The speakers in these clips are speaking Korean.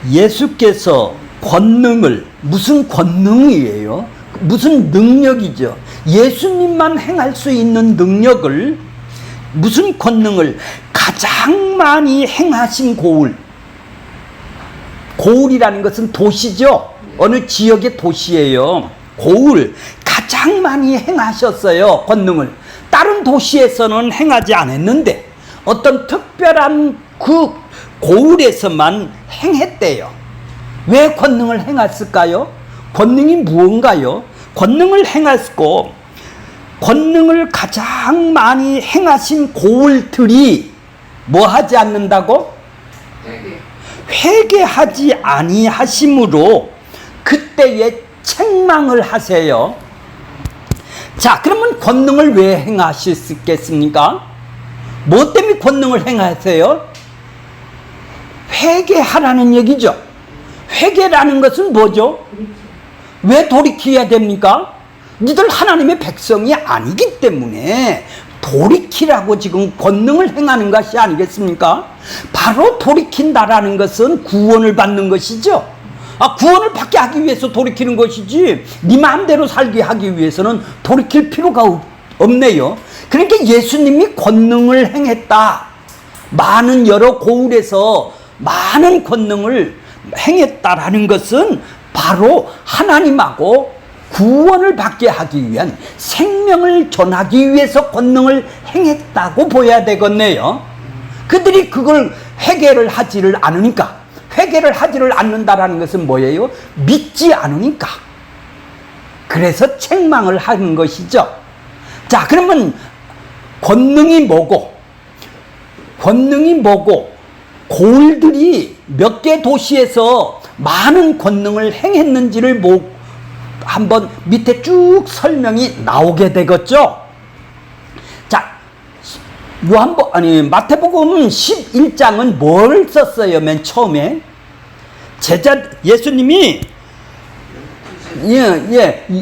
예수께서 권능을, 무슨 권능이에요? 무슨 능력이죠? 예수님만 행할 수 있는 능력을, 무슨 권능을 가장 많이 행하신 고을. 고을이라는 것은 도시죠. 어느 지역의 도시예요. 고을 가장 많이 행하셨어요. 권능을. 다른 도시에서는 행하지 않았는데 어떤 특별한 그 고을에서만 행했대요. 왜 권능을 행했을까요? 권능이 무언가요? 권능을 행했고, 권능을 가장 많이 행하신 고을들이 뭐 하지 않는다고? 회개하지 아니하심으로 그때에 책망을 하세요. 자, 그러면 권능을 왜 행하셨겠습니까? 뭐 때문에 권능을 행하세요? 회개하라는 얘기죠. 회개라는 것은 뭐죠? 왜 돌이켜야 됩니까? 니들 하나님의 백성이 아니기 때문에 돌이키라고 지금 권능을 행하는 것이 아니겠습니까? 바로 돌이킨다라는 것은 구원을 받는 것이죠. 구원을 받게 하기 위해서 돌이키는 것이지 네 마음대로 살게 하기 위해서는 돌이킬 필요가 없네요. 그러니까 예수님이 권능을 행했다. 많은 여러 고을에서 많은 권능을 행했다라는 것은 바로 하나님하고 구원을 받게 하기 위한, 생명을 전하기 위해서 권능을 행했다고 보여야 되겠네요. 그들이 그걸 회개를 하지를 않으니까, 회개를 하지를 않는다라는 것은 뭐예요? 믿지 않으니까. 그래서 책망을 하는 것이죠. 자, 그러면 권능이 뭐고, 고을들이 몇 개 도시에서 많은 권능을 행했는지를 한번 밑에 쭉 설명이 나오게 되겠죠. 자, 마태복음 11장은 뭘 썼어요? 맨 처음에 예수님이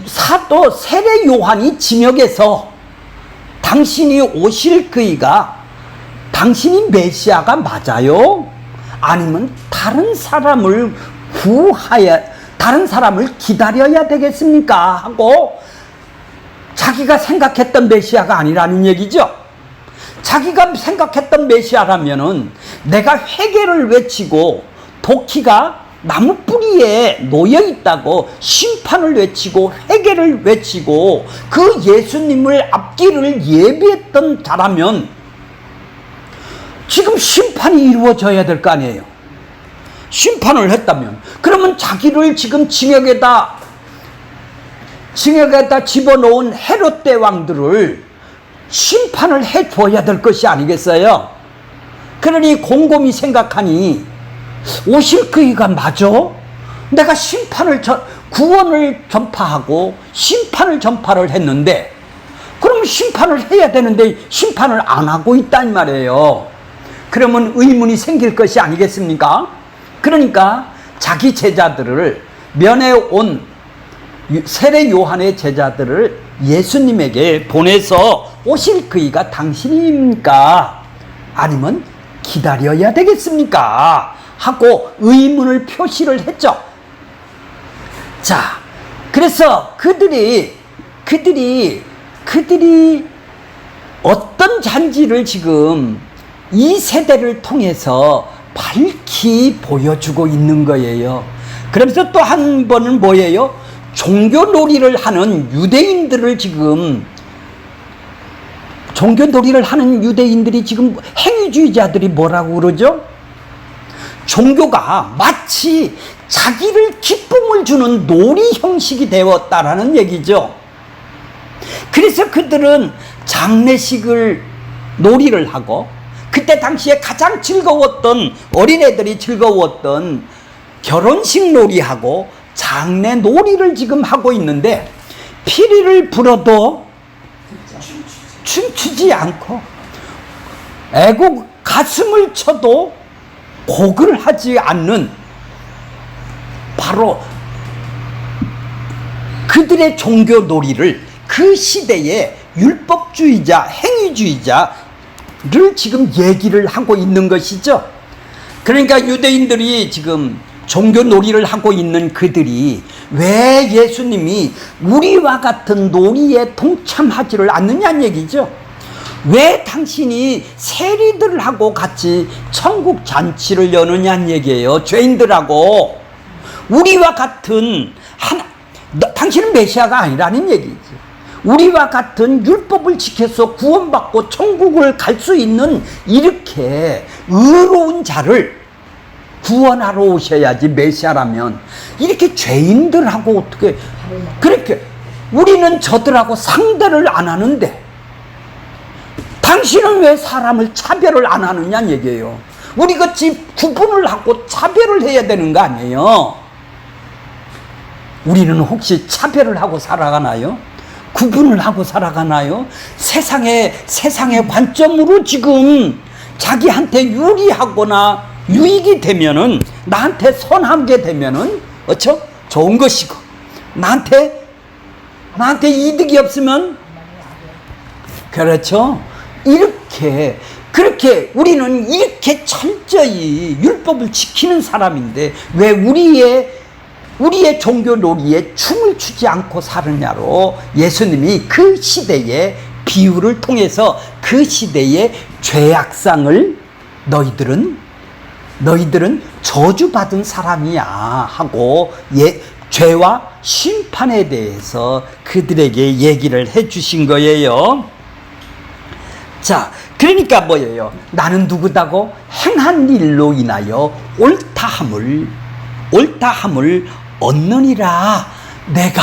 사도 세례 요한이 지역에서 당신이 오실 그이가, 당신이 메시아가 맞아요? 아니면 다른 사람을 다른 사람을 기다려야 되겠습니까? 하고 자기가 생각했던 메시아가 아니라는 얘기죠. 자기가 생각했던 메시아라면은 내가 회개를 외치고 도끼가 나무 뿌리에 놓여 있다고 심판을 외치고 회개를 외치고 그 예수님을 앞길을 예비했던 자라면 지금 심판이 이루어져야 될 거 아니에요. 심판을 했다면, 그러면 자기를 지금 징역에다 집어넣은 헤롯 대왕들을 심판을 해줘야 될 것이 아니겠어요? 그러니 곰곰이 생각하니 오실 그이가 맞아? 내가 구원을 전파하고 심판을 전파를 했는데, 그러면 심판을 해야 되는데 심판을 안 하고 있단 말이에요. 그러면 의문이 생길 것이 아니겠습니까? 그러니까 자기 제자들을, 면회온 세례 요한의 제자들을 예수님에게 보내서 오실 그이가 당신입니까? 아니면 기다려야 되겠습니까? 하고 의문을 표시를 했죠. 자, 그래서 그들이 어떤 잔지를 지금 이 세대를 통해서 밝히 보여주고 있는 거예요. 그러면서 또 한 번은 뭐예요? 종교놀이를 하는 유대인들이 지금 행위주의자들이 뭐라고 그러죠? 종교가 마치 자기를 기쁨을 주는 놀이 형식이 되었다라는 얘기죠. 그래서 그들은 장례식을 놀이를 하고, 그때 당시에 가장 즐거웠던, 어린애들이 즐거웠던 결혼식 놀이하고 장례 놀이를 지금 하고 있는데, 피리를 불어도 춤추지 않고 애국 가슴을 쳐도 곡을 하지 않는, 바로 그들의 종교 놀이를 그 시대의 율법주의자, 행위주의자를 지금 얘기를 하고 있는 것이죠. 그러니까 유대인들이 지금 종교 놀이를 하고 있는 그들이 왜 예수님이 우리와 같은 놀이에 동참하지를 않느냐는 얘기죠. 왜 당신이 세리들하고 같이 천국 잔치를 여느냐는 얘기예요. 죄인들하고. 우리와 같은 당신은 메시아가 아니라는 얘기지. 우리와 같은 율법을 지켜서 구원받고 천국을 갈 수 있는 이렇게 의로운 자를 구원하러 오셔야지, 메시아라면. 이렇게 죄인들하고 어떻게 그렇게 우리는 저들하고 상대를 안 하는데 당신은 왜 사람을 차별을 안 하느냐는 얘기예요. 우리같이 구분을 하고 차별을 해야 되는 거 아니에요. 우리는 혹시 차별을 하고 살아가나요? 구분을 하고 살아가나요? 세상의 관점으로 지금 자기한테 유리하거나 유익이 되면은, 나한테 선하게 되면은 어쵸? 좋은 것이고, 나한테 이득이 없으면, 그렇죠? 그렇게 우리는 이렇게 철저히 율법을 지키는 사람인데 왜 우리의 종교 놀이에 춤을 추지 않고 사느냐로, 예수님이 그 시대의 비유를 통해서 그 시대의 죄악상을 너희들은 저주받은 사람이야 하고 죄와 심판에 대해서 그들에게 얘기를 해 주신 거예요. 자, 그러니까 뭐예요? 나는 누구다고? 행한 일로 인하여 옳다함을 얻느니라. 내가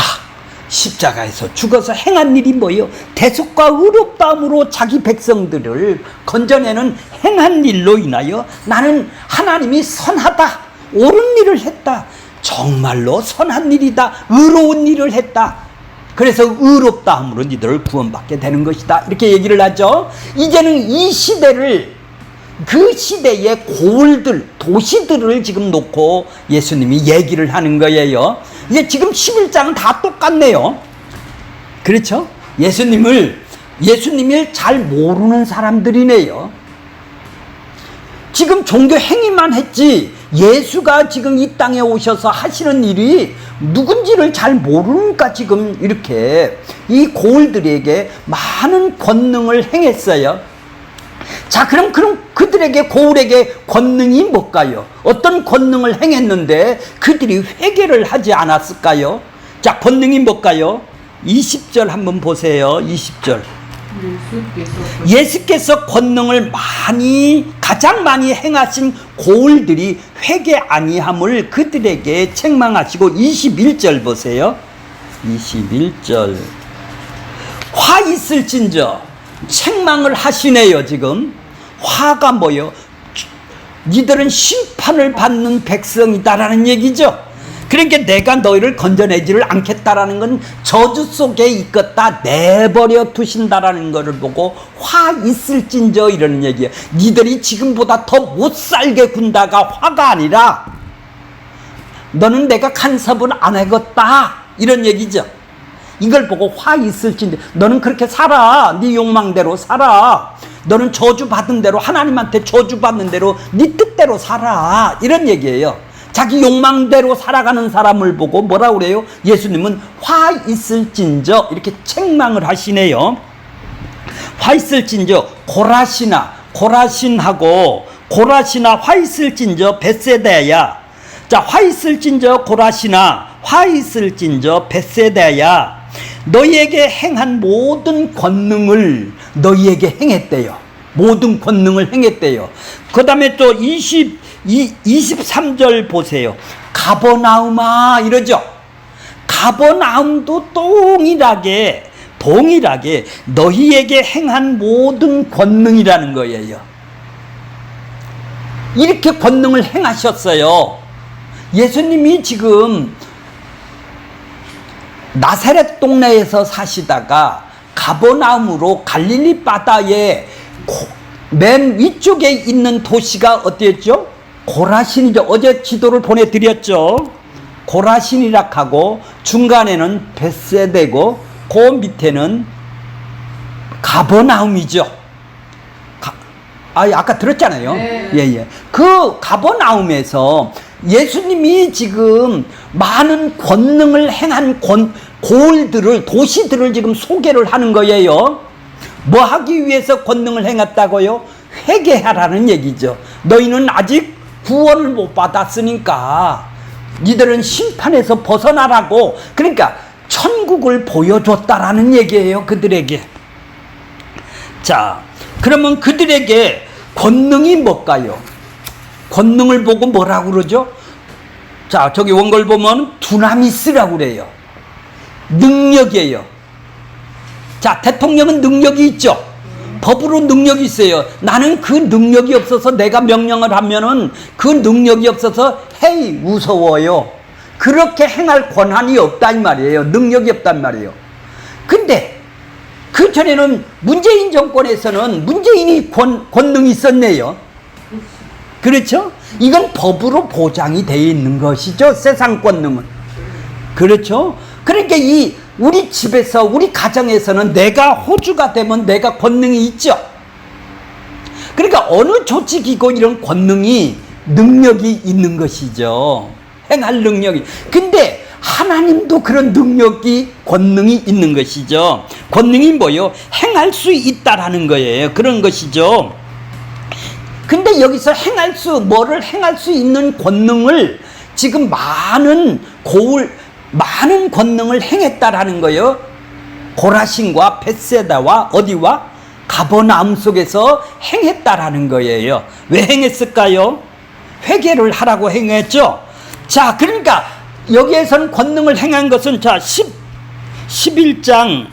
십자가에서 죽어서 행한 일이 뭐예요? 대속과 의롭다함으로 자기 백성들을 건져내는 행한 일로 인하여 나는 하나님이 선하다, 옳은 일을 했다, 정말로 선한 일이다, 의로운 일을 했다, 그래서 의롭다함으로 니들을 구원받게 되는 것이다, 이렇게 얘기를 하죠. 이제는 이 시대를, 그 시대의 고을들, 도시들을 지금 놓고 예수님이 얘기를 하는 거예요. 이제 지금 11장은 다 똑같네요. 그렇죠? 예수님을 잘 모르는 사람들이네요. 지금 종교 행위만 했지 예수가 지금 이 땅에 오셔서 하시는 일이 누군지를 잘 모르니까 지금 이렇게 이 고을들에게 많은 권능을 행했어요. 자, 그럼 그들에게, 고을에게 권능이 뭘까요? 어떤 권능을 행했는데 그들이 회개를 하지 않았을까요? 자, 권능이 뭘까요? 20절 한번 보세요. 20절. 예수께서 권능을 가장 많이 행하신 고을들이 회개 아니함을 그들에게 책망하시고, 21절 보세요. 21절. 화 있을진저, 책망을 하시네요. 지금 화가 뭐예요? 니들은 심판을 받는 백성이다라는 얘기죠. 그러니까 내가 너희를 건져내지를 않겠다라는 건 저주 속에 있겠다, 내버려 두신다라는 것을 보고 화 있을진저 이러는 얘기예요. 니들이 지금보다 더 못 살게 군다가 화가 아니라 너는 내가 간섭을 안 하겠다 이런 얘기죠. 이걸 보고 화 있을진저, 너는 그렇게 살아, 네 욕망대로 살아, 너는 저주받은 대로, 하나님한테 저주받는 대로 네 뜻대로 살아, 이런 얘기예요. 자기 욕망대로 살아가는 사람을 보고 뭐라 그래요? 예수님은 화 있을진저 이렇게 책망을 하시네요. 화 있을진저 고라시나 화 있을진저 벳세다야. 자, 화 있을진저 고라시나 화 있을진저 벳세다야. 너희에게 행한 모든 권능을 너희에게 행했대요. 모든 권능을 행했대요. 그 다음에 또 23절 보세요. 가버나움아 이러죠. 가버나움도 동일하게 너희에게 행한 모든 권능이라는 거예요. 이렇게 권능을 행하셨어요. 예수님이 지금 나사렛 동네에서 사시다가 가버나움으로 갈릴리 바다의 맨 위쪽에 있는 도시가 어디였죠? 고라신이죠. 어제 지도를 보내드렸죠. 고라신이라 하고 중간에는 벳세대고 그 밑에는 가버나움이죠. 아까 들었잖아요. 네. 예. 그 가버나움에서 예수님이 지금 많은 권능을 행한 고을들을, 도시들을 지금 소개를 하는 거예요. 뭐 하기 위해서 권능을 행했다고요? 회개하라는 얘기죠. 너희는 아직 구원을 못 받았으니까 니들은 심판에서 벗어나라고, 그러니까 천국을 보여줬다라는 얘기예요, 그들에게. 자, 그러면 그들에게 권능이 뭘까요? 권능을 보고 뭐라고 그러죠? 자, 저기 원글 보면 두나미스라고 그래요. 능력이에요. 자, 대통령은 능력이 있죠. 법으로 능력이 있어요. 나는 그 능력이 없어서, 내가 명령을 하면은 그 능력이 없어서 헤이 무서워요. 그렇게 행할 권한이 없다 이 말이에요. 능력이 없단 말이에요. 근데 그 전에는 문재인 정권에서는 문재인이 권능이 있었네요. 그렇죠? 이건 법으로 보장이 되어 있는 것이죠, 세상 권능은. 그렇죠? 그러니까 우리 집에서, 우리 가정에서는 내가 호주가 되면 내가 권능이 있죠. 그러니까 어느 조직이고 이런 권능이, 능력이 있는 것이죠. 행할 능력이. 근데 하나님도 그런 능력이, 권능이 있는 것이죠. 권능이 뭐요? 행할 수 있다라는 거예요. 그런 것이죠. 근데 여기서 뭐를 행할 수 있는 권능을 지금 많은 권능을 행했다라는 거예요. 고라신과 벳세다와 어디와 가버나움 속에서 행했다라는 거예요. 왜 행했을까요? 회개를 하라고 행했죠. 자, 그러니까 여기에서는 권능을 행한 것은, 자, 11장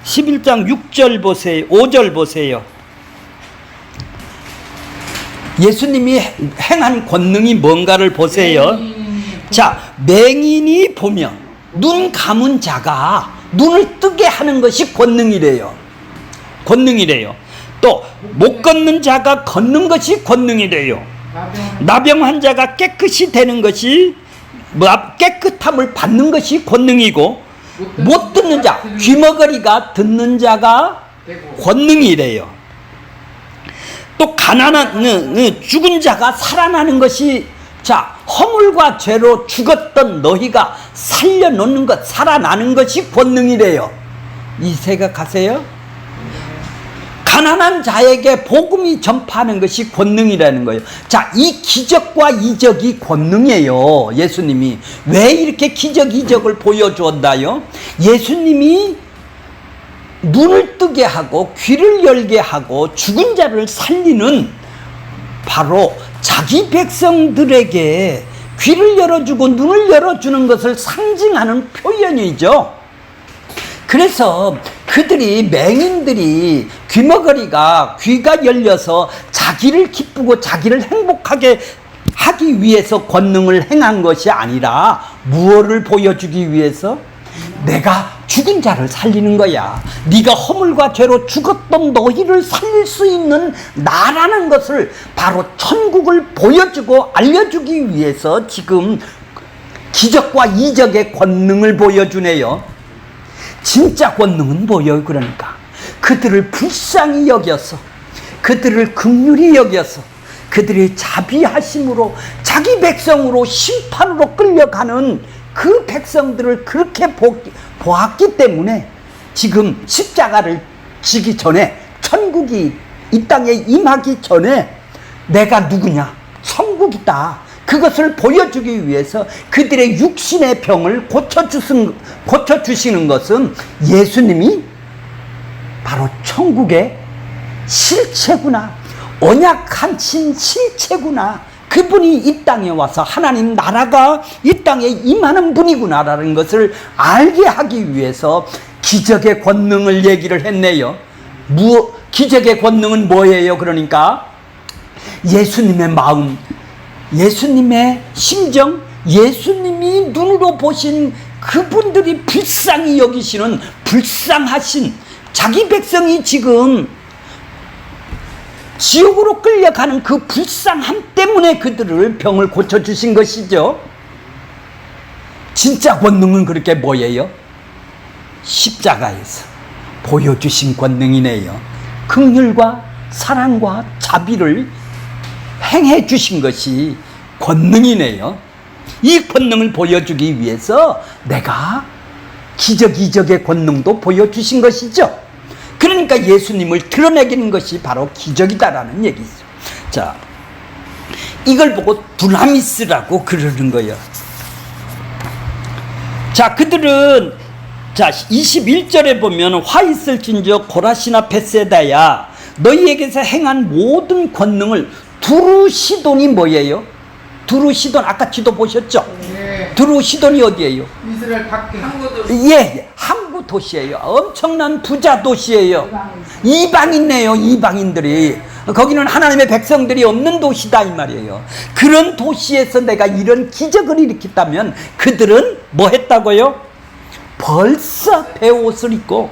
6절 보세요. 5절 보세요. 예수님이 행한 권능이 뭔가를 보세요. 자, 맹인이 보며 눈 감은 자가 눈을 뜨게 하는 것이 권능이래요. 권능이래요. 또 못 걷는 자가 걷는 것이 권능이래요. 나병한 자가 깨끗이 되는 것이, 깨끗함을 받는 것이 권능이고, 못 듣는 자, 귀머거리가 듣는 자가 권능이래요. 또 가난한 죽은 자가 살아나는 것이, 자, 허물과 죄로 죽었던 너희가 살려놓는 것, 살아나는 것이 권능이래요. 이 생각하세요? 가난한 자에게 복음이 전파하는 것이 권능이라는 거예요. 자, 이 기적과 이적이 권능이에요. 예수님이 왜 이렇게 기적 이적을 보여주었나요? 예수님이 눈을 뜨게 하고 귀를 열게 하고 죽은 자를 살리는, 바로 자기 백성들에게 귀를 열어주고 눈을 열어주는 것을 상징하는 표현이죠. 그래서 그들이, 맹인들이, 귀머거리가 귀가 열려서 자기를 기쁘고 자기를 행복하게 하기 위해서 권능을 행한 것이 아니라 무엇을 보여주기 위해서? 내가 죽은 자를 살리는 거야. 네가 허물과 죄로 죽었던 너희를 살릴 수 있는 나라는 것을, 바로 천국을 보여주고 알려주기 위해서 지금 기적과 이적의 권능을 보여주네요. 진짜 권능은 뭐예요? 그러니까 그들을 불쌍히 여겨서, 그들을 긍휼히 여겨서, 그들의 자비하심으로 자기 백성으로 심판으로 끌려가는 그 백성들을 그렇게 보았기 때문에 지금 십자가를 지기 전에, 천국이 이 땅에 임하기 전에 내가 누구냐? 천국이다. 그것을 보여주기 위해서 그들의 육신의 병을 고쳐주시는 것은 예수님이 바로 천국의 실체구나, 언약한 신 실체구나, 그분이 이 땅에 와서 하나님 나라가 이 땅에 임하는 분이구나라는 것을 알게 하기 위해서 기적의 권능을 얘기를 했네요. 기적의 권능은 뭐예요? 그러니까 예수님의 마음, 예수님의 심정, 예수님이 눈으로 보신 그분들이 불쌍히 여기시는, 불쌍하신 자기 백성이 지금 지옥으로 끌려가는 그 불쌍함 때문에 그들을 병을 고쳐주신 것이죠. 진짜 권능은 그렇게 뭐예요? 십자가에서 보여주신 권능이네요. 긍휼과 사랑과 자비를 행해 주신 것이 권능이네요. 이 권능을 보여주기 위해서 내가 기적의 권능도 보여주신 것이죠. 그러니까 예수님을 드러내기는 것이 바로 기적이다라는 얘기죠. 자, 이걸 보고 두나미스라고 그러는 거예요. 자, 그들은, 자, 21절에 보면 화 있을진저 고라시나 벳세다야 너희에게서 행한 모든 권능을 두루 시돈이 뭐예요? 두루 시돈 아까 지도 보셨죠? 네. 두루 시돈이 어디예요? 이스라엘 밖에 항구 도시. 예, 항구 도시예요. 엄청난 부자 도시예요. 이방인네요, 이방인들이. 거기는 하나님의 백성들이 없는 도시다 이 말이에요. 그런 도시에서 내가 이런 기적을 일으켰다면 그들은 뭐 했다고요? 벌써 베옷을 입고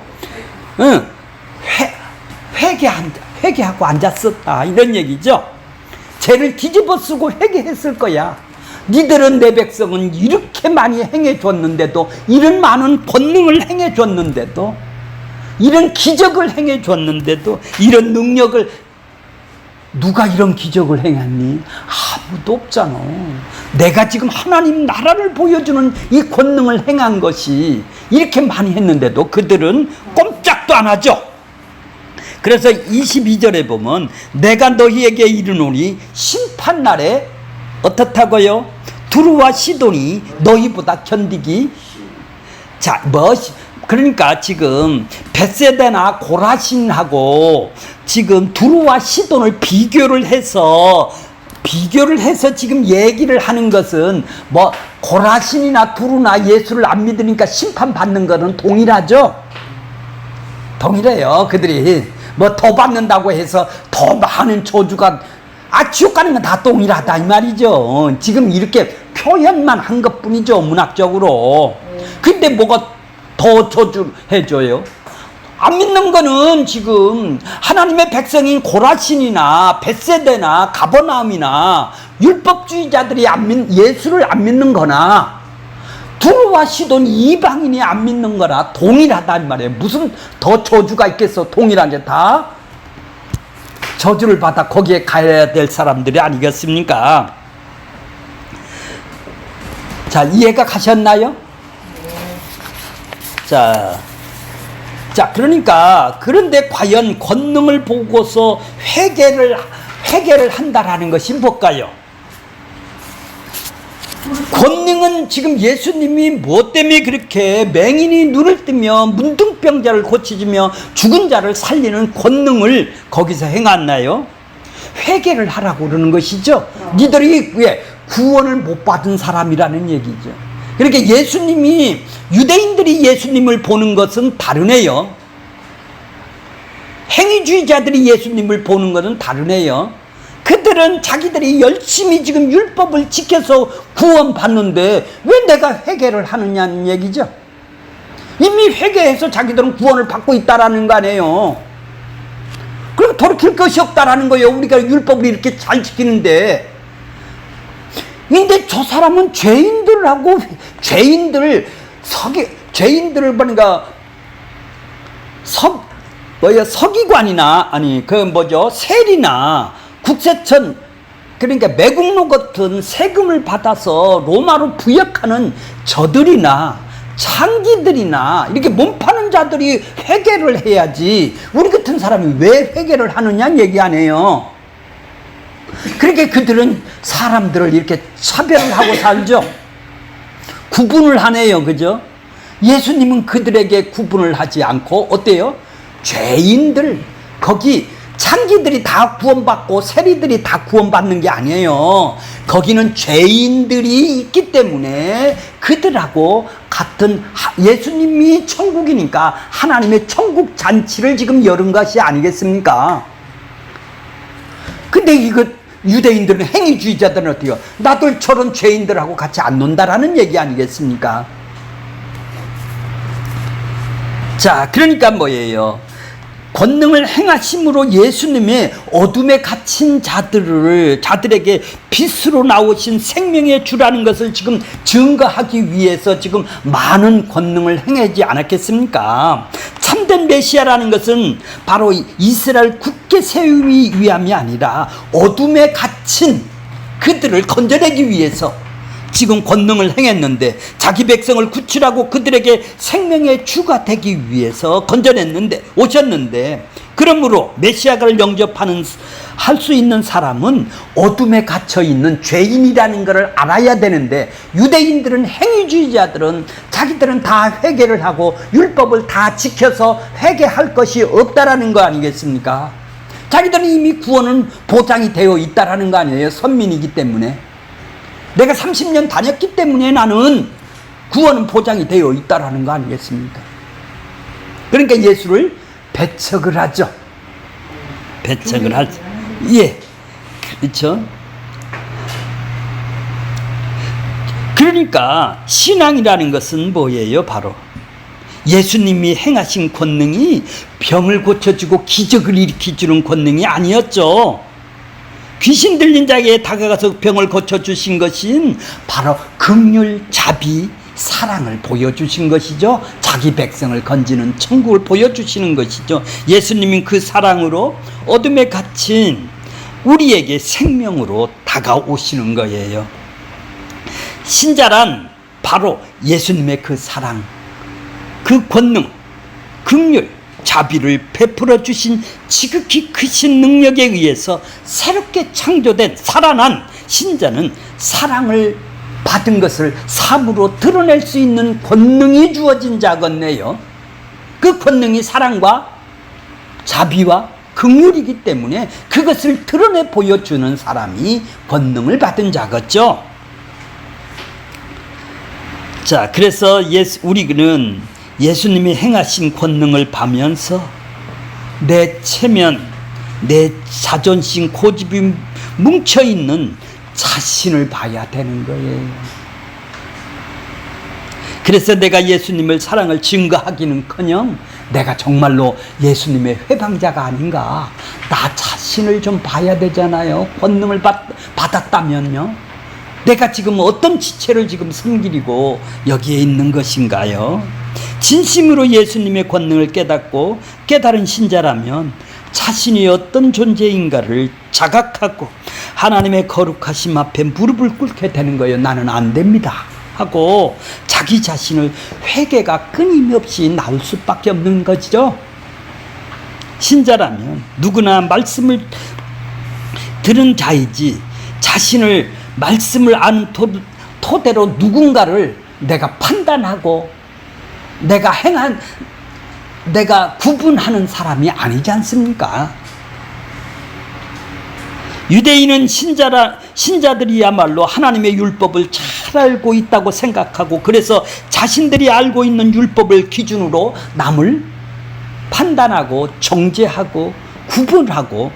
회개하고 앉았었다 이런 얘기죠. 죄를 뒤집어 쓰고 회개했을 거야. 니들은 내 백성은 이렇게 많이 행해 줬는데도, 이런 많은 권능을 행해 줬는데도, 이런 기적을 행해 줬는데도, 이런 능력을, 누가 이런 기적을 행했니? 아무도 없잖아. 내가 지금 하나님 나라를 보여주는 이 권능을 행한 것이 이렇게 많이 했는데도 그들은 꼼짝도 안 하죠. 그래서 22절에 보면 내가 너희에게 이르노니 심판날에 어떻다고요? 두루와 시돈이 너희보다 견디기. 자, 그러니까 지금 벳세다나 고라신하고 지금 두루와 시돈을 비교를 해서 지금 얘기를 하는 것은 뭐 고라신이나 두루나 예수를 안 믿으니까 심판받는 거는 동일하죠. 동일해요. 그들이 뭐 더 받는다고 해서 더 많은 저주가 지옥 가는 건 다 동일하다 이 말이죠. 지금 이렇게 표현만 한 것뿐이죠, 문학적으로. 근데 뭐가 더 저주해줘요? 안 믿는 거는 지금 하나님의 백성인 고라신이나 벳세다나 가버나움이나 율법주의자들이 예수를 안 믿는 거나 두루와 시돈 이방인이 안 믿는 거나 동일하단 말이에요. 무슨 더 저주가 있겠어? 동일한 게 다 저주를 받아 거기에 가야 될 사람들이 아니겠습니까? 자, 이해가 가셨나요? 자, 그러니까 그런데 과연 권능을 보고서 회개를 한다라는 것이 뭘까요? 권능은 지금 예수님이 뭐 때문에 그렇게 맹인이 눈을 뜨며 문둥병자를 고치시며 죽은 자를 살리는 권능을 거기서 행했나요? 회개를 하라고 그러는 것이죠. 니들이 왜 구원을 못 받은 사람이라는 얘기죠. 그러니까 유대인들이 예수님을 보는 것은 다르네요. 행위주의자들이 예수님을 보는 것은 다르네요. 그들은 자기들이 열심히 지금 율법을 지켜서 구원받는데 왜 내가 회개를 하느냐는 얘기죠. 이미 회개해서 자기들은 구원을 받고 있다라는 거 아니에요. 그리고 돌이킬 것이 없다라는 거예요. 우리가 율법을 이렇게 잘 지키는데. 근데 저 사람은 죄인들하고 죄인들을 보니까 서기관이나 세리나 국세청, 그러니까 매국노 같은 세금을 받아서 로마로 부역하는 저들이나 창기들이나 이렇게 몸 파는 자들이 회개를 해야지 우리 같은 사람이 왜 회개를 하느냐는 얘기 안 해요. 그러니까 그들은 사람들을 이렇게 차별을 하고 살죠. 구분을 하네요. 그죠? 예수님은 그들에게 구분을 하지 않고 어때요? 죄인들, 거기 창기들이 다 구원받고 세리들이 다 구원받는 게 아니에요. 거기는 죄인들이 있기 때문에 그들하고 같은, 예수님이 천국이니까 하나님의 천국 잔치를 지금 열은 것이 아니겠습니까? 근데 이거 유대인들은, 행위주의자들은 어때요? 나들처럼 죄인들하고 같이 안 논다라는 얘기 아니겠습니까? 자, 그러니까 뭐예요? 권능을 행하심으로 예수님의 어둠에 갇힌 자들에게 빛으로 나오신 생명의 주라는 것을 지금 증거하기 위해서 지금 많은 권능을 행하지 않았겠습니까? 참된 메시아라는 것은 바로 이스라엘 굳게 세우기 위함이 아니라 어둠에 갇힌 그들을 건져내기 위해서 지금 권능을 행했는데 자기 백성을 구출하고 그들에게 생명의 주가 되기 위해서 건져냈는데 오셨는데, 그러므로 메시아를 영접하는 할 수 있는 사람은 어둠에 갇혀 있는 죄인이라는 것을 알아야 되는데, 유대인들은, 행위주의자들은 자기들은 다 회개를 하고 율법을 다 지켜서 회개할 것이 없다라는 거 아니겠습니까? 자기들은 이미 구원은 보장이 되어 있다라는 거 아니에요. 선민이기 때문에. 내가 30년 다녔기 때문에 나는 구원은 보장이 되어 있다라는 거 아니겠습니까? 그러니까 예수를 배척을 하죠. 배척을 하죠. 예, 그렇죠. 그러니까 신앙이라는 것은 뭐예요? 바로 예수님이 행하신 권능이 병을 고쳐주고 기적을 일으켜주는 권능이 아니었죠. 귀신 들린 자에게 다가가서 병을 고쳐주신 것은 바로 긍휼, 자비, 사랑을 보여주신 것이죠. 자기 백성을 건지는 천국을 보여주시는 것이죠. 예수님은 그 사랑으로 어둠에 갇힌 우리에게 생명으로 다가오시는 거예요. 신자란 바로 예수님의 그 사랑, 그 권능, 긍휼, 자비를 베풀어 주신 지극히 크신 능력에 의해서 새롭게 창조된 살아난 신자는 사랑을 받은 것을 삶으로 드러낼 수 있는 권능이 주어진 자겠네요. 그 권능이 사랑과 자비와 긍휼이기 때문에 그것을 드러내 보여주는 사람이 권능을 받은 자겠죠. 자, 그래서 우리는 예수님이 행하신 권능을 보면서 내 체면, 내 자존심, 고집이 뭉쳐있는 자신을 봐야 되는 거예요. 그래서 내가 예수님을 사랑을 증거하기는커녕 내가 정말로 예수님의 회방자가 아닌가, 나 자신을 좀 봐야 되잖아요. 권능을 받았다면요. 내가 지금 어떤 지체를 지금 섬기고 여기에 있는 것인가요? 진심으로 예수님의 권능을 깨닫고 깨달은 신자라면 자신이 어떤 존재인가를 자각하고 하나님의 거룩하심 앞에 무릎을 꿇게 되는 거예요. 나는 안 됩니다 하고 자기 자신을 회개가 끊임없이 나올 수밖에 없는 거죠. 신자라면 누구나 말씀을 들은 자이지, 자신을 말씀을 아는 토대로 누군가를 내가 판단하고 내가 구분하는 사람이 아니지 않습니까? 유대인은 신자들이야말로 하나님의 율법을 잘 알고 있다고 생각하고, 그래서 자신들이 알고 있는 율법을 기준으로 남을 판단하고 정죄하고 구분하고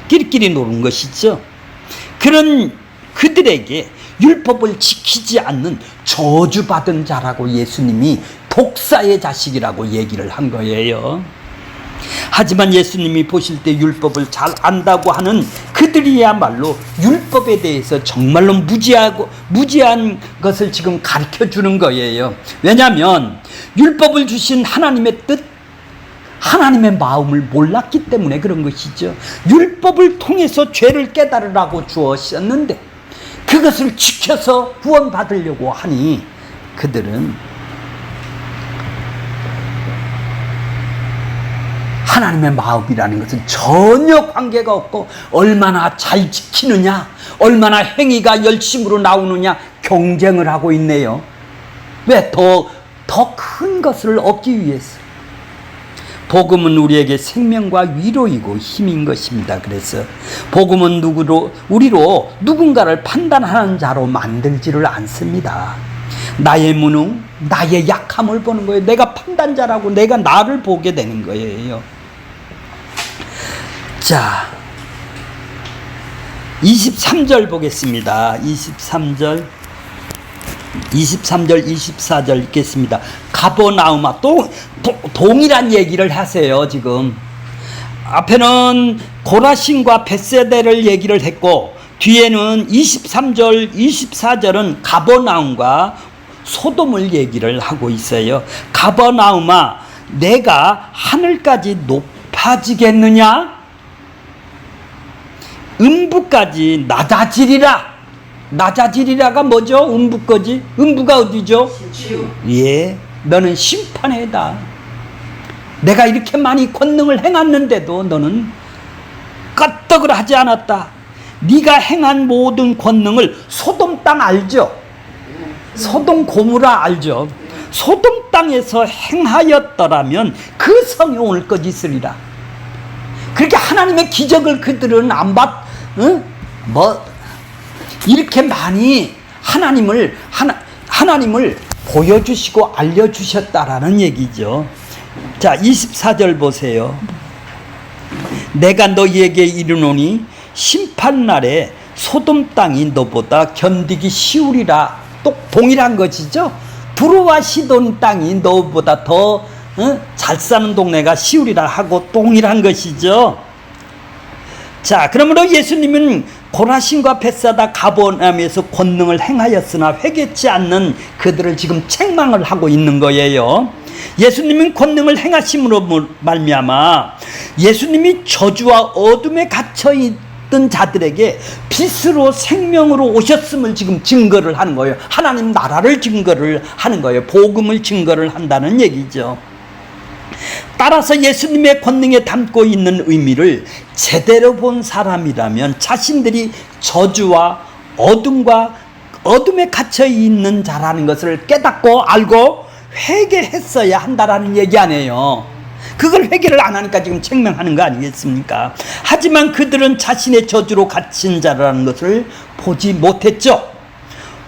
끼리끼리 노는 것이죠. 그런 그들에게 율법을 지키지 않는 저주받은 자라고 예수님이 독사의 자식이라고 얘기를 한 거예요. 하지만 예수님이 보실 때 율법을 잘 안다고 하는 그들이야말로 율법에 대해서 정말로 무지한 것을 지금 가르쳐 주는 거예요. 왜냐하면 율법을 주신 하나님의 뜻, 하나님의 마음을 몰랐기 때문에 그런 것이죠. 율법을 통해서 죄를 깨달으라고 주었었는데 그것을 지켜서 구원받으려고 하니 그들은 하나님의 마음이라는 것은 전혀 관계가 없고, 얼마나 잘 지키느냐, 얼마나 행위가 열심으로 나오느냐 경쟁을 하고 있네요. 왜? 더 큰 것을 얻기 위해서. 복음은 우리에게 생명과 위로이고 힘인 것입니다. 그래서 복음은 우리로 누군가를 판단하는 자로 만들지를 않습니다. 나의 무능, 나의 약함을 보는 거예요. 내가 판단자라고 내가 나를 보게 되는 거예요. 자, 23절 보겠습니다. 23절, 24절 읽겠습니다. 가버나움아, 또 동일한 얘기를 하세요. 지금 앞에는 고라신과 벳세다를 얘기를 했고, 뒤에는 23절, 24절은 가버나움과 소돔을 얘기를 하고 있어요. 가버나움아, 내가 하늘까지 높아지겠느냐? 음부까지 낮아지리라. 낮아지리라가 뭐죠? 음부거지. 음부가 어디죠? 예, 너는 심판에다. 내가 이렇게 많이 권능을 행했는데도 너는 끄떡을 하지 않았다. 네가 행한 모든 권능을 소돔 땅 알죠? 소돔 고모라 알죠? 소돔 땅에서 행하였더라면 그 성이 오늘까지 있으리라. 그렇게 하나님의 기적을 그들은 안 봤, 응? 뭐 이렇게 많이 하나님을 보여주시고 알려주셨다라는 얘기죠. 자, 24절 보세요. 내가 너희에게 이르노니 심판날에 소돔 땅이 너보다 견디기 쉬우리라. 또 동일한 것이죠. 두로와 시돈 땅이 너보다 더 잘 사는 동네가 쉬우리라 하고 동일한 것이죠. 자, 그러므로 예수님은 고라신과 벳사다 가버나움에서 권능을 행하였으나 회개치 않는 그들을 지금 책망을 하고 있는 거예요. 예수님은 권능을 행하심으로 말미암아 예수님이 저주와 어둠에 갇혀 있던 자들에게 빛으로 생명으로 오셨음을 지금 증거를 하는 거예요. 하나님 나라를 증거를 하는 거예요. 복음을 증거를 한다는 얘기죠. 따라서 예수님의 권능에 담고 있는 의미를 제대로 본 사람이라면 자신들이 저주와 어둠에 갇혀 있는 자라는 것을 깨닫고 알고 회개했어야 한다라는 얘기 아니에요. 그걸 회개를 안 하니까 지금 책망하는 거 아니겠습니까? 하지만 그들은 자신의 저주로 갇힌 자라는 것을 보지 못했죠.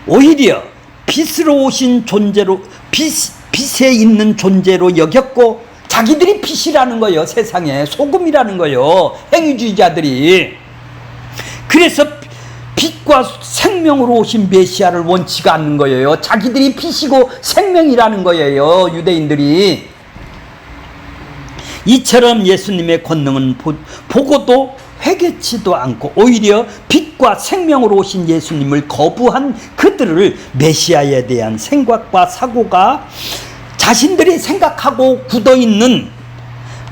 오히려 빛으로 오신 존재로 빛에 있는 존재로 여겼고 자기들이 빛이라는 거예요. 세상에 소금이라는 거예요. 행위주의자들이. 그래서 빛과 생명으로 오신 메시아를 원치가 않는 거예요. 자기들이 빛이고 생명이라는 거예요. 유대인들이. 이처럼 예수님의 권능은 보고도 회개치도 않고 오히려 빛과 생명으로 오신 예수님을 거부한 그들을 메시아에 대한 생각과 사고가 자신들이 생각하고 굳어있는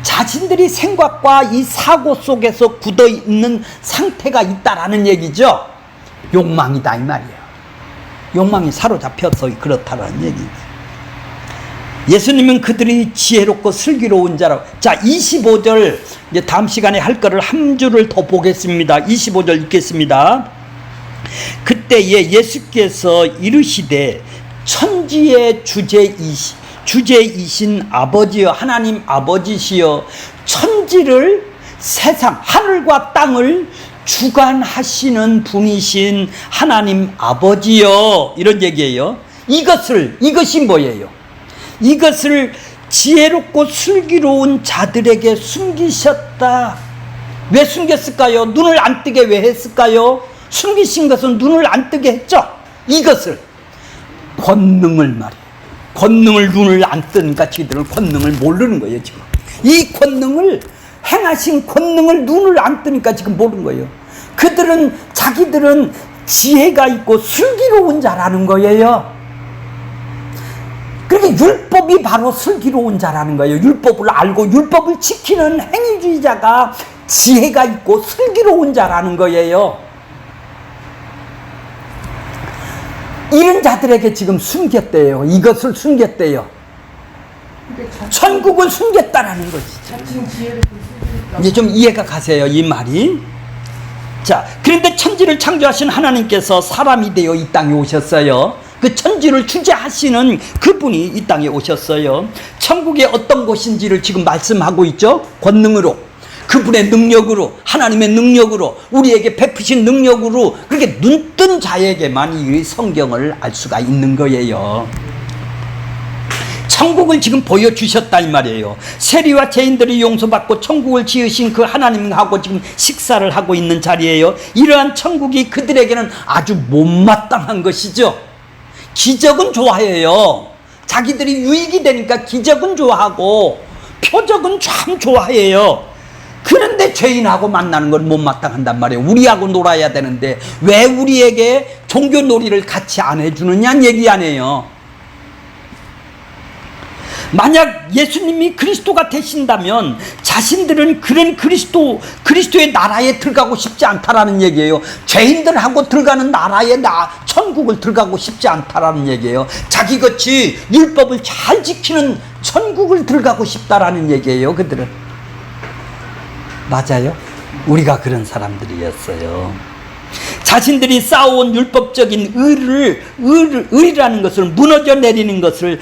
자신들이 생각과 이 사고 속에서 굳어있는 상태가 있다라는 얘기죠. 욕망이다 이 말이에요. 욕망이 사로잡혀서 그렇다는 얘기죠. 예수님은 그들이 지혜롭고 슬기로운 자라고. 자, 25절 이제 다음 시간에 할 거를 한 줄을 더 보겠습니다. 25절 읽겠습니다. 그때에 예수께서 이르시되 천지의 주제이신 아버지여, 하나님 아버지시여, 천지를 세상 하늘과 땅을 주관하시는 분이신 하나님 아버지여, 이런 얘기예요. 이것이 뭐예요? 이것을 지혜롭고 슬기로운 자들에게 숨기셨다. 왜 숨겼을까요? 눈을 안 뜨게 왜 했을까요? 숨기신 것은 눈을 안 뜨게 했죠. 이것을 권능을 말이에요. 권능을 눈을 안 뜨니까 지들은 권능을 모르는 거예요. 지금 이 권능을 행하신 권능을 눈을 안 뜨니까 지금 모르는 거예요. 자기들은 지혜가 있고 슬기로운 자라는 거예요. 그러니까 율법이 바로 슬기로운 자라는 거예요. 율법을 알고 율법을 지키는 행위주의자가 지혜가 있고 슬기로운 자라는 거예요. 이런 자들에게 지금 숨겼대요. 이것을 숨겼대요. 천국을 숨겼다라는 것이죠. 이제 좀 이해가 가세요, 이 말이. 자, 그런데 천지를 창조하신 하나님께서 사람이 되어 이 땅에 오셨어요. 그 천지를 주재하시는 그분이 이 땅에 오셨어요. 천국이 어떤 곳인지를 지금 말씀하고 있죠. 권능으로, 그분의 능력으로, 하나님의 능력으로, 우리에게 베푸신 능력으로, 그렇게 눈뜬 자에게만 이 성경을 알 수가 있는 거예요. 천국을 지금 보여주셨다 이 말이에요. 세리와 죄인들이 용서받고 천국을 지으신 그 하나님하고 지금 식사를 하고 있는 자리예요. 이러한 천국이 그들에게는 아주 못마땅한 것이죠. 기적은 좋아해요. 자기들이 유익이 되니까 기적은 좋아하고 표적은 참 좋아해요. 그런데 죄인하고 만나는 건 못마땅한단 말이에요. 우리하고 놀아야 되는데 왜 우리에게 종교 놀이를 같이 안 해주느냐는 얘기 아니에요. 만약 예수님이 그리스도가 되신다면 자신들은 그런 그리스도의 나라에 들어가고 싶지 않다라는 얘기예요. 죄인들하고 들어가는 나라에 천국을 들어가고 싶지 않다라는 얘기예요. 자기같이 율법을 잘 지키는 천국을 들어가고 싶다라는 얘기예요. 그들은. 맞아요. 우리가 그런 사람들이었어요. 자신들이 쌓아온 율법적인 의라는 것을 무너져 내리는 것을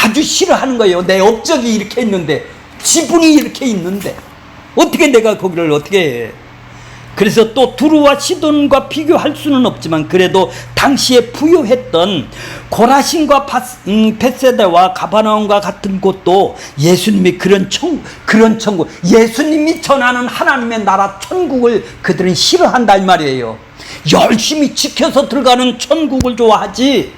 아주 싫어하는 거예요. 내 업적이 이렇게 있는데, 지분이 이렇게 있는데 어떻게 내가 거기를 어떻게 해. 그래서 또 두루와 시돈과 비교할 수는 없지만 그래도 당시에 부유했던 고라신과 벳세다와 가버나움과 같은 곳도 예수님이 그런 천국, 예수님이 전하는 하나님의 나라 천국을 그들은 싫어한다 이 말이에요. 열심히 지켜서 들어가는 천국을 좋아하지,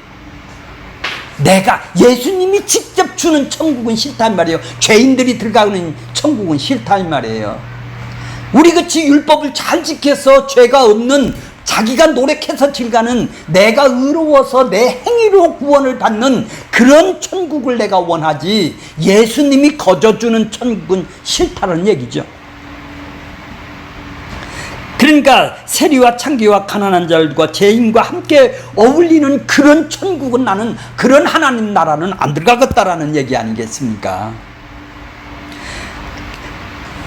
내가 예수님이 직접 주는 천국은 싫단 말이에요. 죄인들이 들어가는 천국은 싫단 말이에요. 우리같이 율법을 잘 지켜서 죄가 없는, 자기가 노력해서 들어가는, 내가 의로워서 내 행위로 구원을 받는 그런 천국을 내가 원하지, 예수님이 거저주는 천국은 싫다는 얘기죠. 그러니까 세리와 창기와 가난한 자들과 죄인과 함께 어울리는 그런 천국은, 나는 그런 하나님 나라는 안 들어가겠다라는 얘기 아니겠습니까?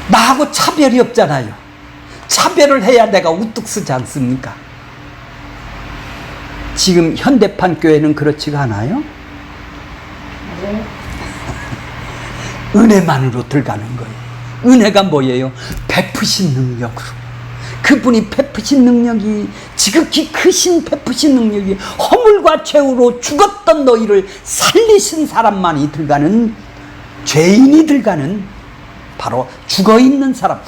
나하고 차별이 없잖아요. 차별을 해야 내가 우뚝 서지 않습니까? 지금 현대판 교회는 그렇지가 않아요? 네. 은혜만으로 들어가는 거예요. 은혜가 뭐예요? 베푸신 능력으로. 그분이 베푸신 능력이, 지극히 크신 베푸신 능력이 허물과 죄로 죽었던 너희를 살리신 사람만이 들어가는, 죄인이 들어가는, 바로 죽어있는 사람,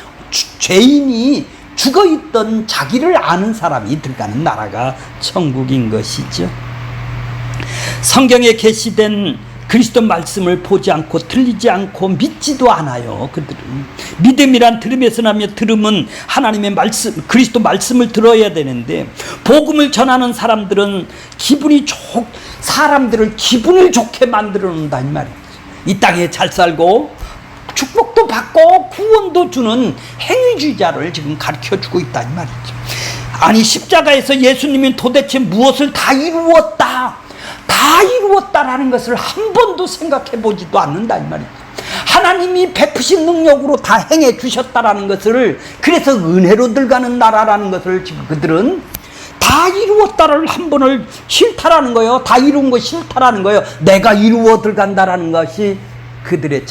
죄인이 죽어있던 자기를 아는 사람이 들어가는 나라가 천국인 것이죠. 성경에 계시된 그리스도 말씀을 보지 않고 들리지 않고 믿지도 않아요. 그들은. 믿음이란 들음에서 나며, 들음은 하나님의 말씀, 그리스도 말씀을 들어야 되는데, 복음을 전하는 사람들은 사람들을 기분을 좋게 만들어 놓는다 이 말이에요. 이 땅에 잘 살고 축복도 받고 구원도 주는 행위주의자를 지금 가르쳐주고 있다 이 말이죠. 아니, 십자가에서 예수님이 도대체 무엇을 다 이루었다라는 것을 한 번도 생각해 보지도 않는다 이 말이죠. 하나님이 베푸신 능력으로 다 행해 주셨다라는 것을, 그래서 은혜로 들어가는 나라라는 것을 지금 그들은 다 이루었다를 한 번을 싫다라는 거예요. 다 이룬 거 싫다라는 거예요. 내가 이루어 들어간다라는 것이 그들의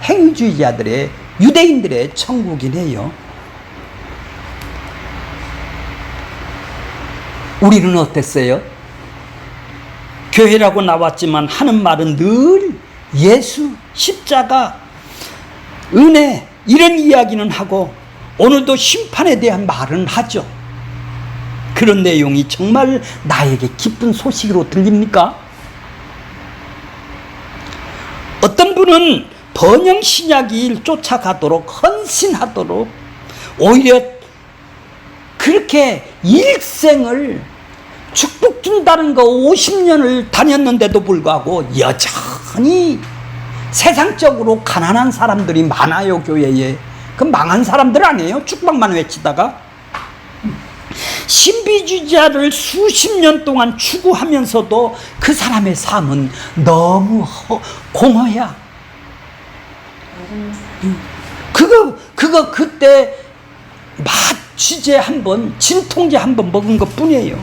행위주의자들의, 유대인들의 천국이네요. 우리는 어땠어요? 교회라고 나왔지만 하는 말은 늘 예수, 십자가, 은혜, 이런 이야기는 하고 오늘도 심판에 대한 말은 하죠. 그런 내용이 정말 나에게 기쁜 소식으로 들립니까? 어떤 분은 번영 신약을 쫓아가도록, 헌신하도록, 오히려 그렇게 일생을 축복 준다는 거 50년을 다녔는데도 불구하고 여전히 세상적으로 가난한 사람들이 많아요, 교회에. 그 망한 사람들 아니에요? 축복만 외치다가. 신비주의자를 수십 년 동안 추구하면서도 그 사람의 삶은 너무 공허야. 그때 취재 한번, 진통제 한번 먹은 것 뿐이에요.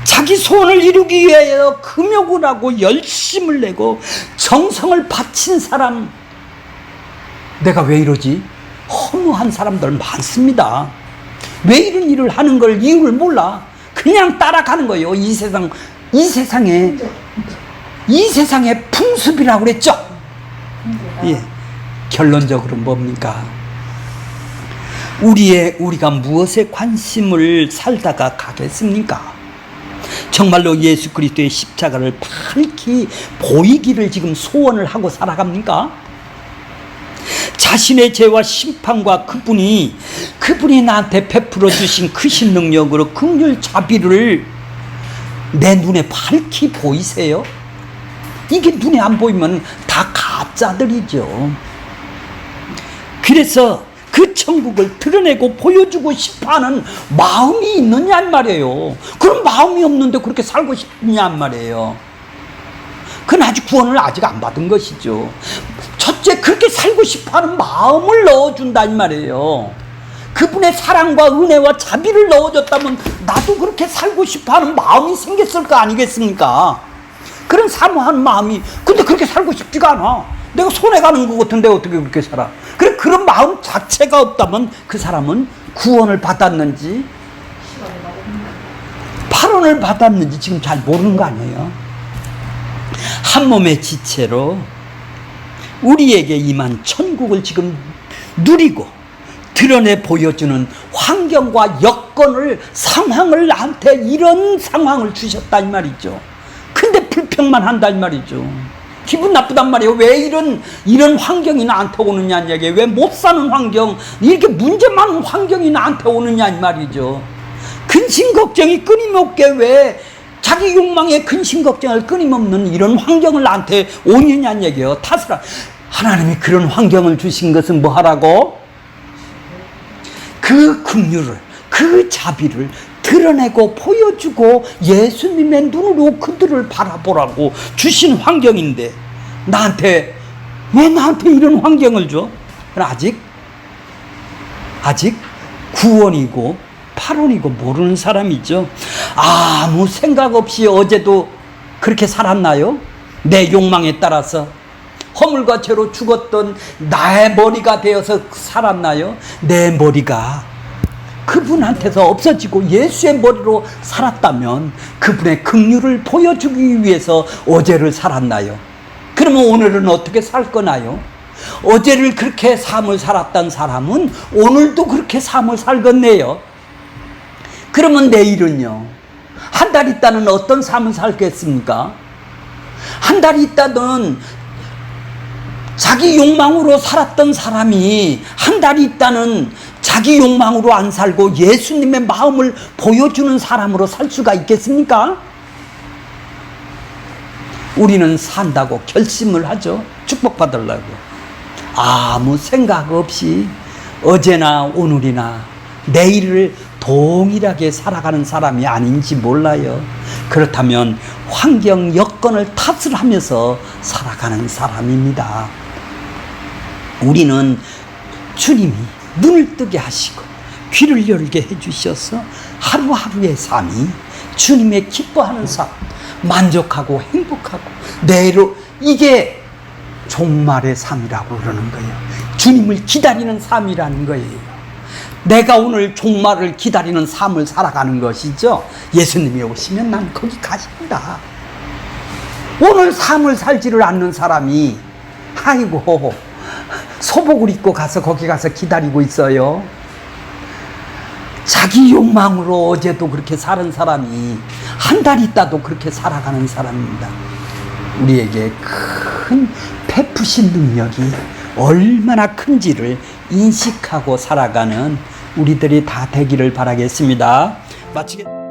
자기 소원을 이루기 위하여 금욕을 하고 열심을 내고 정성을 바친 사람, 내가 왜 이러지? 허무한 사람들 많습니다. 왜 이런 일을 하는 걸 이유를 몰라. 그냥 따라가는 거예요. 이 세상의 풍습이라고 그랬죠. 예. 결론적으로 뭡니까? 우리가 무엇에 관심을 살다가 가겠습니까? 정말로 예수 그리스도의 십자가를 밝히 보이기를 지금 소원을 하고 살아갑니까? 자신의 죄와 심판과 그분이 나한테 베풀어 주신 크신 능력으로 긍휼 자비를 내 눈에 밝히 보이세요? 이게 눈에 안 보이면 다 가짜들이죠. 그래서 그 천국을 드러내고 보여주고 싶어하는 마음이 있느냐 말이에요. 그런 마음이 없는데 그렇게 살고 싶냐 말이에요. 그건 아직 구원을 아직 안 받은 것이죠. 첫째, 그렇게 살고 싶어하는 마음을 넣어준다 이 말이에요. 그분의 사랑과 은혜와 자비를 넣어줬다면 나도 그렇게 살고 싶어하는 마음이 생겼을 거 아니겠습니까? 그런 사모하는 마음이, 근데 그렇게 살고 싶지가 않아. 내가 손해가는 것 같은데 어떻게 그렇게 살아? 그래, 그런 마음 자체가 없다면 그 사람은 구원을 받았는지 8원을 받았는지 지금 잘 모르는 거 아니에요. 한 몸의 지체로 우리에게 임한 천국을 지금 누리고 드러내 보여주는 환경과 여건을, 상황을 나한테 이런 상황을 주셨다 이 말이죠. 근데 불평만 한다 이 말이죠. 기분 나쁘단 말이에요. 왜 이런 환경이 나한테 오느냐는 얘기예요. 왜 못 사는 환경, 이렇게 문제 많은 환경이 나한테 오느냐 이 말이죠. 근심 걱정이 끊임없게 왜 자기 욕망에 근심 걱정을 끊임없는 이런 환경을 나한테 오느냐는 얘기예요. 탓을 하나님이 그런 환경을 주신 것은 뭐 하라고? 그 긍휼을, 그 자비를 드러내고 보여주고 예수님의 눈으로 그들을 바라보라고 주신 환경인데 왜 나한테 이런 환경을 줘? 아직 구원이고 8원이고 모르는 사람이죠. 아무 생각 없이 어제도 그렇게 살았나요? 내 욕망에 따라서 허물과 죄로 죽었던 나의 머리가 되어서 살았나요? 내 머리가 그분한테서 없어지고 예수의 머리로 살았다면 그분의 긍휼을 보여주기 위해서 어제를 살았나요? 그러면 오늘은 어떻게 살 거나요? 어제를 그렇게 삶을 살았던 사람은 오늘도 그렇게 삶을 살겠네요. 그러면 내일은요? 한 달 있다는 어떤 삶을 살겠습니까? 한 달 있다는 자기 욕망으로 살았던 사람이 한 달 있다는 자기 욕망으로 안 살고 예수님의 마음을 보여주는 사람으로 살 수가 있겠습니까? 우리는 산다고 결심을 하죠. 축복받으려고. 아무 생각 없이 어제나 오늘이나 내일을 동일하게 살아가는 사람이 아닌지 몰라요. 그렇다면 환경 여건을 탓을 하면서 살아가는 사람입니다. 우리는 주님이 눈을 뜨게 하시고 귀를 열게 해주셔서 하루하루의 삶이 주님의 기뻐하는 삶, 만족하고 행복하고 내로, 이게 종말의 삶이라고 그러는 거예요. 주님을 기다리는 삶이라는 거예요. 내가 오늘 종말을 기다리는 삶을 살아가는 것이죠. 예수님이 오시면 난 거기 가신다. 오늘 삶을 살지를 않는 사람이 아이고 소복을 입고 가서 거기 가서 기다리고 있어요. 자기 욕망으로 어제도 그렇게 사는 사람이 한 달 있다도 그렇게 살아가는 사람입니다. 우리에게 큰 베푸신 능력이 얼마나 큰지를 인식하고 살아가는 우리들이 다 되기를 바라겠습니다. 마치겠습니다.